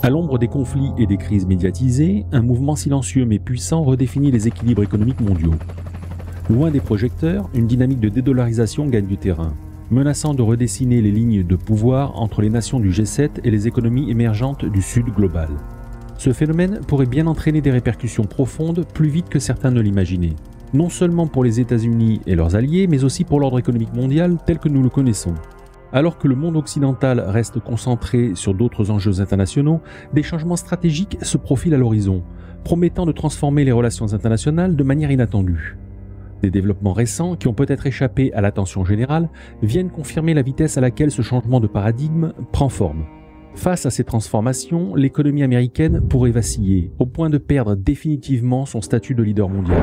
À l'ombre des conflits et des crises médiatisées, un mouvement silencieux mais puissant redéfinit les équilibres économiques mondiaux. Loin des projecteurs, une dynamique de dédollarisation gagne du terrain, menaçant de redessiner les lignes de pouvoir entre les nations du G7 et les économies émergentes du Sud global. Ce phénomène pourrait bien entraîner des répercussions profondes plus vite que certains ne l'imaginaient, non seulement pour les États-Unis et leurs alliés, mais aussi pour l'ordre économique mondial tel que nous le connaissons. Alors que le monde occidental reste concentré sur d'autres enjeux internationaux, des changements stratégiques se profilent à l'horizon, promettant de transformer les relations internationales de manière inattendue. Des développements récents, qui ont peut-être échappé à l'attention générale, viennent confirmer la vitesse à laquelle ce changement de paradigme prend forme. Face à ces transformations, l'économie américaine pourrait vaciller, au point de perdre définitivement son statut de leader mondial.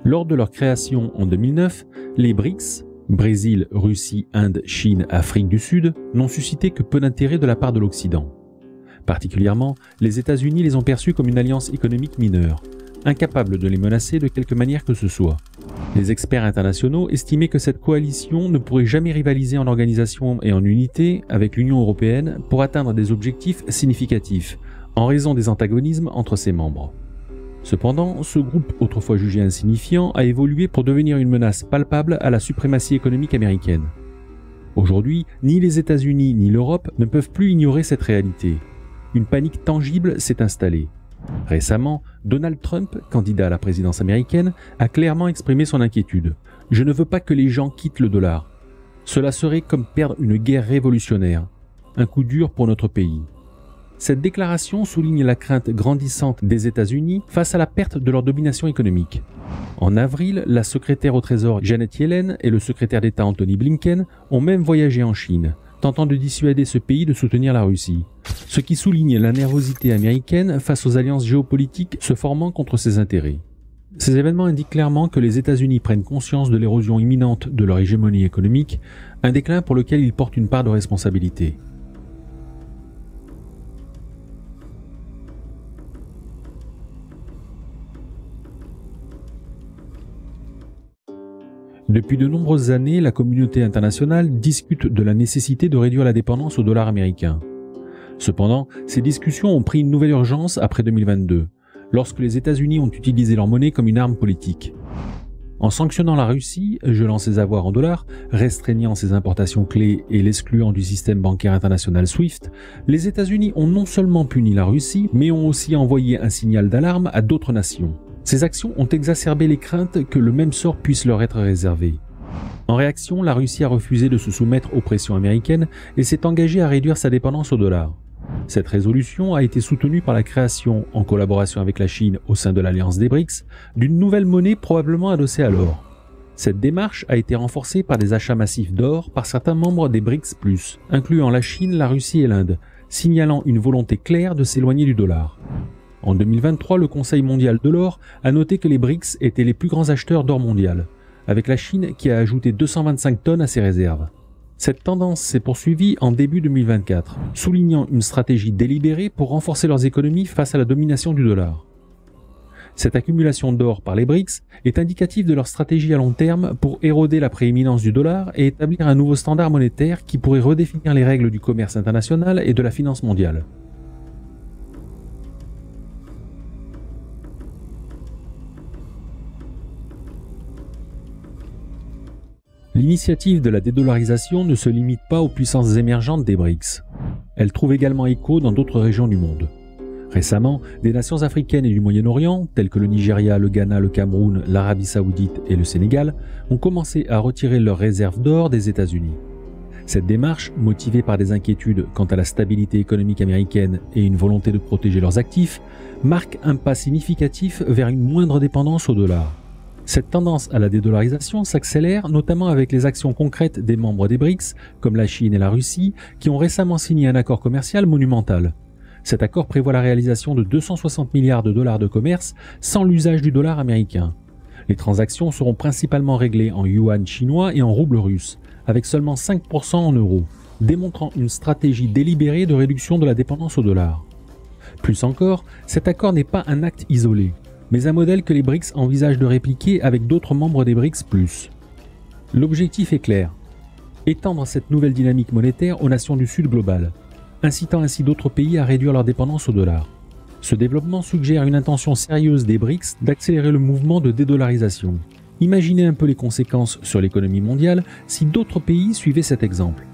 Lors de leur création en 2009, les BRICS, Brésil, Russie, Inde, Chine, Afrique du Sud, n'ont suscité que peu d'intérêt de la part de l'Occident. Particulièrement, les États-Unis les ont perçus comme une alliance économique mineure, incapable de les menacer de quelque manière que ce soit. Les experts internationaux estimaient que cette coalition ne pourrait jamais rivaliser en organisation et en unité avec l'Union européenne pour atteindre des objectifs significatifs, en raison des antagonismes entre ses membres. Cependant, ce groupe autrefois jugé insignifiant a évolué pour devenir une menace palpable à la suprématie économique américaine. Aujourd'hui, ni les États-Unis ni l'Europe ne peuvent plus ignorer cette réalité. Une panique tangible s'est installée. Récemment, Donald Trump, candidat à la présidence américaine, a clairement exprimé son inquiétude. « Je ne veux pas que les gens quittent le dollar. Cela serait comme perdre une guerre révolutionnaire. Un coup dur pour notre pays. » Cette déclaration souligne la crainte grandissante des États-Unis face à la perte de leur domination économique. En avril, la secrétaire au Trésor Janet Yellen et le secrétaire d'État Antony Blinken ont même voyagé en Chine, tentant de dissuader ce pays de soutenir la Russie, ce qui souligne la nervosité américaine face aux alliances géopolitiques se formant contre ses intérêts. Ces événements indiquent clairement que les États-Unis prennent conscience de l'érosion imminente de leur hégémonie économique, un déclin pour lequel ils portent une part de responsabilité. Depuis de nombreuses années, la communauté internationale discute de la nécessité de réduire la dépendance au dollar américain. Cependant, ces discussions ont pris une nouvelle urgence après 2022, lorsque les États-Unis ont utilisé leur monnaie comme une arme politique. En sanctionnant la Russie, gelant ses avoirs en dollars, restreignant ses importations clés et l'excluant du système bancaire international SWIFT, les États-Unis ont non seulement puni la Russie, mais ont aussi envoyé un signal d'alarme à d'autres nations. Ces actions ont exacerbé les craintes que le même sort puisse leur être réservé. En réaction, la Russie a refusé de se soumettre aux pressions américaines et s'est engagée à réduire sa dépendance au dollar. Cette résolution a été soutenue par la création, en collaboration avec la Chine au sein de l'alliance des BRICS, d'une nouvelle monnaie probablement adossée à l'or. Cette démarche a été renforcée par des achats massifs d'or par certains membres des BRICS+, incluant la Chine, la Russie et l'Inde, signalant une volonté claire de s'éloigner du dollar. En 2023, le Conseil mondial de l'or a noté que les BRICS étaient les plus grands acheteurs d'or mondial, avec la Chine qui a ajouté 225 tonnes à ses réserves. Cette tendance s'est poursuivie en début 2024, soulignant une stratégie délibérée pour renforcer leurs économies face à la domination du dollar. Cette accumulation d'or par les BRICS est indicative de leur stratégie à long terme pour éroder la prééminence du dollar et établir un nouveau standard monétaire qui pourrait redéfinir les règles du commerce international et de la finance mondiale. L'initiative de la dédollarisation ne se limite pas aux puissances émergentes des BRICS. Elle trouve également écho dans d'autres régions du monde. Récemment, des nations africaines et du Moyen-Orient, telles que le Nigeria, le Ghana, le Cameroun, l'Arabie Saoudite et le Sénégal, ont commencé à retirer leurs réserves d'or des États-Unis. Cette démarche, motivée par des inquiétudes quant à la stabilité économique américaine et une volonté de protéger leurs actifs, marque un pas significatif vers une moindre dépendance au dollar. Cette tendance à la dédollarisation s'accélère notamment avec les actions concrètes des membres des BRICS, comme la Chine et la Russie, qui ont récemment signé un accord commercial monumental. Cet accord prévoit la réalisation de 260 milliards de dollars de commerce sans l'usage du dollar américain. Les transactions seront principalement réglées en yuan chinois et en rouble russe, avec seulement 5% en euros, démontrant une stratégie délibérée de réduction de la dépendance au dollar. Plus encore, cet accord n'est pas un acte isolé. mais un modèle que les BRICS envisagent de répliquer avec d'autres membres des BRICS+. L'objectif est clair, étendre cette nouvelle dynamique monétaire aux nations du Sud global, incitant ainsi d'autres pays à réduire leur dépendance au dollar. Ce développement suggère une intention sérieuse des BRICS d'accélérer le mouvement de dédollarisation. Imaginez un peu les conséquences sur l'économie mondiale si d'autres pays suivaient cet exemple.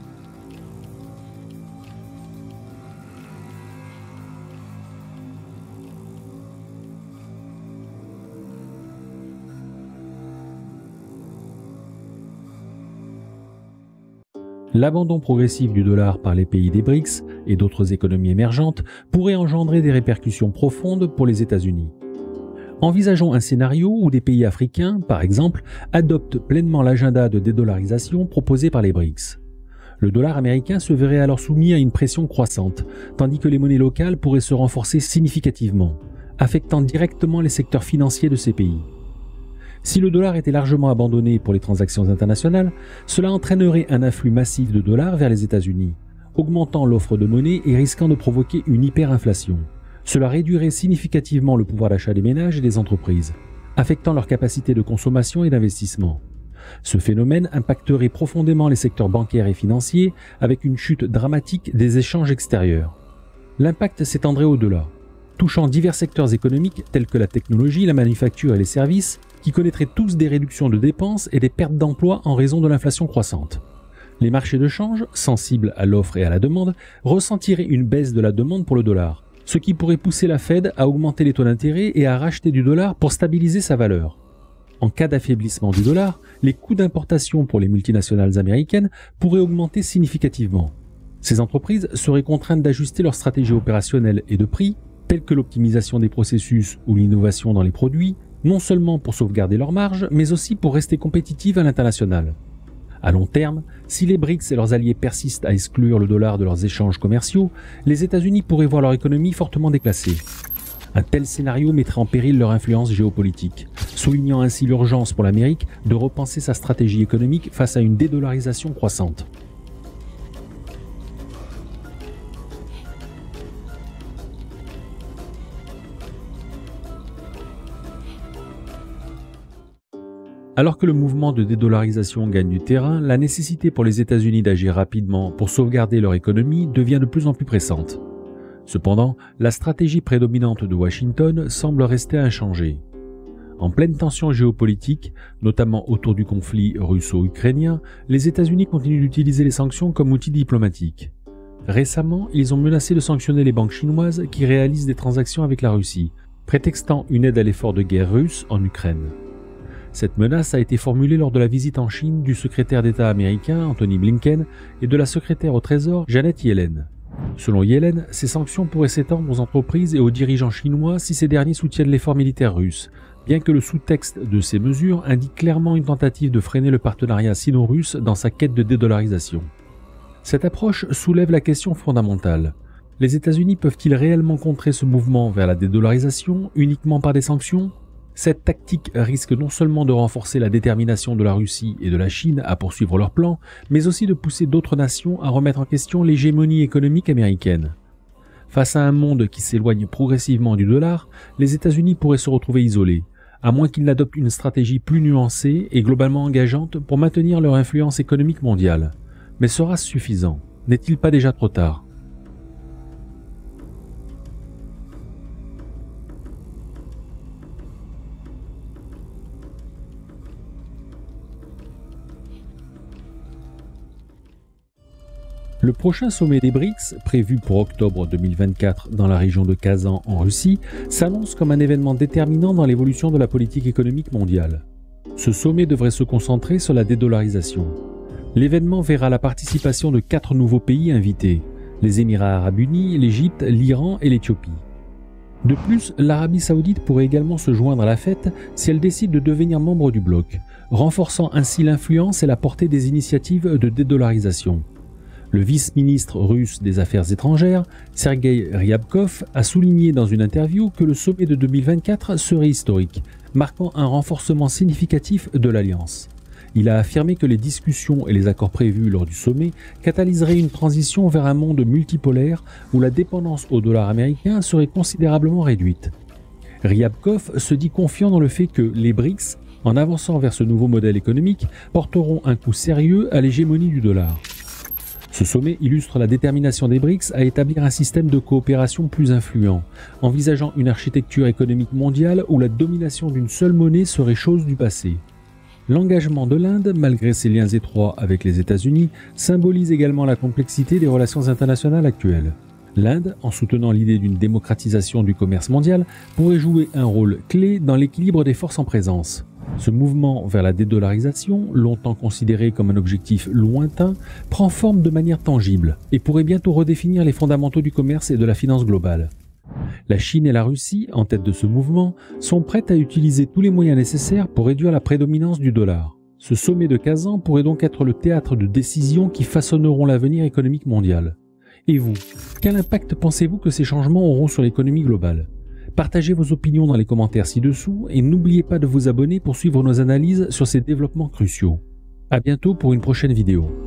L'abandon progressif du dollar par les pays des BRICS et d'autres économies émergentes pourrait engendrer des répercussions profondes pour les États-Unis. Envisageons un scénario où des pays africains, par exemple, adoptent pleinement l'agenda de dédollarisation proposé par les BRICS. Le dollar américain se verrait alors soumis à une pression croissante, tandis que les monnaies locales pourraient se renforcer significativement, affectant directement les secteurs financiers de ces pays. Si le dollar était largement abandonné pour les transactions internationales, cela entraînerait un afflux massif de dollars vers les États-Unis, augmentant l'offre de monnaie et risquant de provoquer une hyperinflation. Cela réduirait significativement le pouvoir d'achat des ménages et des entreprises, affectant leur capacité de consommation et d'investissement. Ce phénomène impacterait profondément les secteurs bancaires et financiers avec une chute dramatique des échanges extérieurs. L'impact s'étendrait au-delà, touchant divers secteurs économiques tels que la technologie, la manufacture et les services, qui connaîtraient tous des réductions de dépenses et des pertes d'emplois en raison de l'inflation croissante. Les marchés de change, sensibles à l'offre et à la demande, ressentiraient une baisse de la demande pour le dollar, ce qui pourrait pousser la Fed à augmenter les taux d'intérêt et à racheter du dollar pour stabiliser sa valeur. En cas d'affaiblissement du dollar, les coûts d'importation pour les multinationales américaines pourraient augmenter significativement. Ces entreprises seraient contraintes d'ajuster leur stratégie opérationnelle et de prix, telles que l'optimisation des processus ou l'innovation dans les produits, non seulement pour sauvegarder leurs marges, mais aussi pour rester compétitives à l'international. À long terme, si les BRICS et leurs alliés persistent à exclure le dollar de leurs échanges commerciaux, les États-Unis pourraient voir leur économie fortement déclassée. Un tel scénario mettrait en péril leur influence géopolitique, soulignant ainsi l'urgence pour l'Amérique de repenser sa stratégie économique face à une dédollarisation croissante. Alors que le mouvement de dédollarisation gagne du terrain, la nécessité pour les États-Unis d'agir rapidement pour sauvegarder leur économie devient de plus en plus pressante. Cependant, la stratégie prédominante de Washington semble rester inchangée. En pleine tension géopolitique, notamment autour du conflit russo-ukrainien, les États-Unis continuent d'utiliser les sanctions comme outil diplomatique. Récemment, ils ont menacé de sanctionner les banques chinoises qui réalisent des transactions avec la Russie, prétextant une aide à l'effort de guerre russe en Ukraine. Cette menace a été formulée lors de la visite en Chine du secrétaire d'État américain Anthony Blinken et de la secrétaire au Trésor Janet Yellen. Selon Yellen, ces sanctions pourraient s'étendre aux entreprises et aux dirigeants chinois si ces derniers soutiennent l'effort militaire russe, bien que le sous-texte de ces mesures indique clairement une tentative de freiner le partenariat sino-russe dans sa quête de dédollarisation. Cette approche soulève la question fondamentale. Les États-Unis peuvent-ils réellement contrer ce mouvement vers la dédollarisation uniquement par des sanctions ? Cette tactique risque non seulement de renforcer la détermination de la Russie et de la Chine à poursuivre leurs plans, mais aussi de pousser d'autres nations à remettre en question l'hégémonie économique américaine. Face à un monde qui s'éloigne progressivement du dollar, les États-Unis pourraient se retrouver isolés, à moins qu'ils n'adoptent une stratégie plus nuancée et globalement engageante pour maintenir leur influence économique mondiale. Mais sera-ce suffisant ? N'est-il pas déjà trop tard ? Le prochain sommet des BRICS, prévu pour octobre 2024 dans la région de Kazan en Russie, s'annonce comme un événement déterminant dans l'évolution de la politique économique mondiale. Ce sommet devrait se concentrer sur la dédollarisation. L'événement verra la participation de 4 nouveaux pays invités, les Émirats arabes unis, l'Égypte, l'Iran et l'Éthiopie. De plus, l'Arabie saoudite pourrait également se joindre à la fête si elle décide de devenir membre du bloc, renforçant ainsi l'influence et la portée des initiatives de dédollarisation. Le vice-ministre russe des Affaires étrangères, Sergueï Ryabkov, a souligné dans une interview que le sommet de 2024 serait historique, marquant un renforcement significatif de l'alliance. Il a affirmé que les discussions et les accords prévus lors du sommet catalyseraient une transition vers un monde multipolaire où la dépendance au dollar américain serait considérablement réduite. Ryabkov se dit confiant dans le fait que les BRICS, en avançant vers ce nouveau modèle économique, porteront un coup sérieux à l'hégémonie du dollar. Ce sommet illustre la détermination des BRICS à établir un système de coopération plus influent, envisageant une architecture économique mondiale où la domination d'une seule monnaie serait chose du passé. L'engagement de l'Inde, malgré ses liens étroits avec les États-Unis, symbolise également la complexité des relations internationales actuelles. L'Inde, en soutenant l'idée d'une démocratisation du commerce mondial, pourrait jouer un rôle clé dans l'équilibre des forces en présence. Ce mouvement vers la dédollarisation, longtemps considéré comme un objectif lointain, prend forme de manière tangible et pourrait bientôt redéfinir les fondamentaux du commerce et de la finance globale. La Chine et la Russie, en tête de ce mouvement, sont prêtes à utiliser tous les moyens nécessaires pour réduire la prédominance du dollar. Ce sommet de Kazan pourrait donc être le théâtre de décisions qui façonneront l'avenir économique mondial. Et vous, quel impact pensez-vous que ces changements auront sur l'économie globale ? Partagez vos opinions dans les commentaires ci-dessous et n'oubliez pas de vous abonner pour suivre nos analyses sur ces développements cruciaux. À bientôt pour une prochaine vidéo.